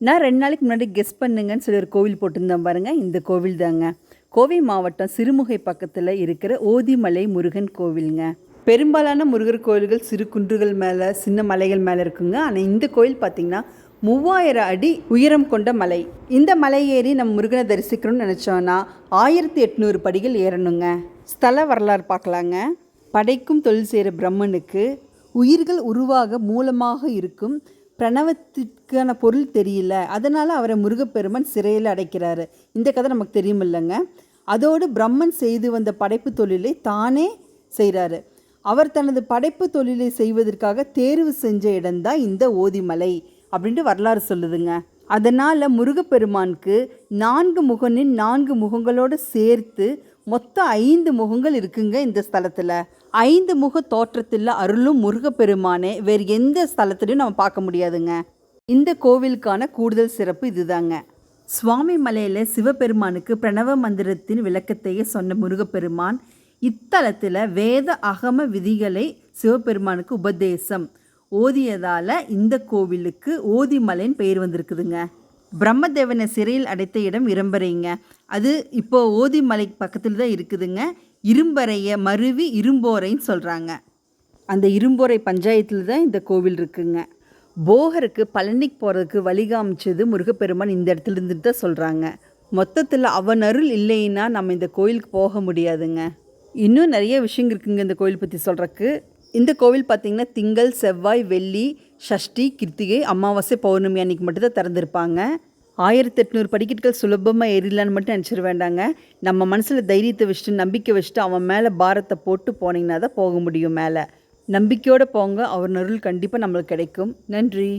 நான் 2 நாளைக்கு முன்னாடி கெஸ் பண்ணுங்கன்னு சொல்லி ஒரு கோவில் போட்டிருந்தேன் பாருங்கள். இந்த கோவில் தாங்க. கோவை மாவட்டம் சிறுமுகை பக்கத்தில் இருக்கிற ஓதிமலை முருகன் கோவிலுங்க. பெரும்பாலான முருகர் கோவில்கள் சிறு குன்றுகள் மேலே சின்ன மலைகள் மேலே இருக்குங்க. ஆனால் இந்த கோவில் பார்த்திங்கன்னா 3000 அடி உயரம் கொண்ட மலை. இந்த மலை ஏறி நம்ம முருகனை தரிசிக்கணும்னு நினச்சோன்னா 1800 படிகள் ஏறணுங்க. ஸ்தல வரலாறு பார்க்கலாங்க. படைக்கும் தொழில் செய்கிற பிரம்மனுக்கு உயிர்கள் உருவாக மூலமாக இருக்கும் பிரணவத்திற்கான பொருள் தெரியல, அதனால் அவரை முருகப்பெருமான் சிறையில் அடைக்கிறாரு. இந்த கதை நமக்கு தெரியும் இல்லைங்க. அதோடு பிரம்மன் செய்து வந்த படைப்பு தொழிலை தானே செய்கிறாரு. அவர் தனது படைப்பு தொழிலை செய்வதற்காக தேர்வு செஞ்ச இடம்தான் இந்த ஓதிமலை அப்படின்ட்டு வரலாறு சொல்லுதுங்க. அதனால் முருகப்பெருமானுக்கு 4 முகனின் 4 முகங்களோடு சேர்த்து மொத்தம் 5 முகங்கள் இருக்குங்க. இந்த ஸ்தலத்தில் 5 முக தோற்றத்தில் அருளும் முருகப்பெருமானே வேறு எந்த ஸ்தலத்துலையும் நம்ம பார்க்க முடியாதுங்க. இந்த கோவிலுக்கான கூடுதல் சிறப்பு இதுதாங்க. சுவாமி மலையில் சிவபெருமானுக்கு பிரணவ மந்திரத்தின் விளக்கத்தையே சொன்ன முருகப்பெருமான் இத்தலத்தில் வேத அகம விதிகளை சிவபெருமானுக்கு உபதேசம் ஓதியதால் இந்த கோவிலுக்கு ஓதிமலைன்னு பெயர் வந்திருக்குதுங்க. பிரம்மதேவனை சிறையில் அடைத்த இடம் இரும்பறைங்க. அது இப்போ ஓதிமலை பக்கத்தில் தான் இருக்குதுங்க. இரும்பறையை மருவி இரும்போரைன்னு சொல்கிறாங்க. அந்த இரும்போரை பஞ்சாயத்தில் தான் இந்த கோவில் இருக்குங்க. போகருக்கு பழனிக்கு போகிறதுக்கு வழி காமிச்சது முருகப்பெருமான் இந்த இடத்துல இருந்துட்டு தான் சொல்கிறாங்க. மொத்தத்தில் அவன் அருள் இல்லைன்னா நம்ம இந்த கோயிலுக்கு போக முடியாதுங்க. இன்னும் நிறைய விஷயங்கள் இருக்குங்க இந்த கோயில் பற்றி சொல்கிறக்கு. இந்த கோவில் பார்த்திங்கன்னா திங்கள், செவ்வாய், வெள்ளி, சஷ்டி, கிருத்திகை, அமாவாசை, பௌர்ணமி அன்றைக்கி மட்டும்தான் திறந்துருப்பாங்க. 1800 படிக்கட்டுகள் சுலபமாக ஏறிடலான்னு மட்டும் நினச்சிட வேண்டாங்க. நம்ம மனசில் தைரியத்தை வச்சுட்டு நம்பிக்கை வச்சுட்டு அவன் மேலே பாரத்தை போட்டு போனீங்கன்னா தான் போக முடியும். மேலே நம்பிக்கையோடு போங்க. அவர் அருள் கண்டிப்பாக நம்மளுக்கு கிடைக்கும். நன்றி.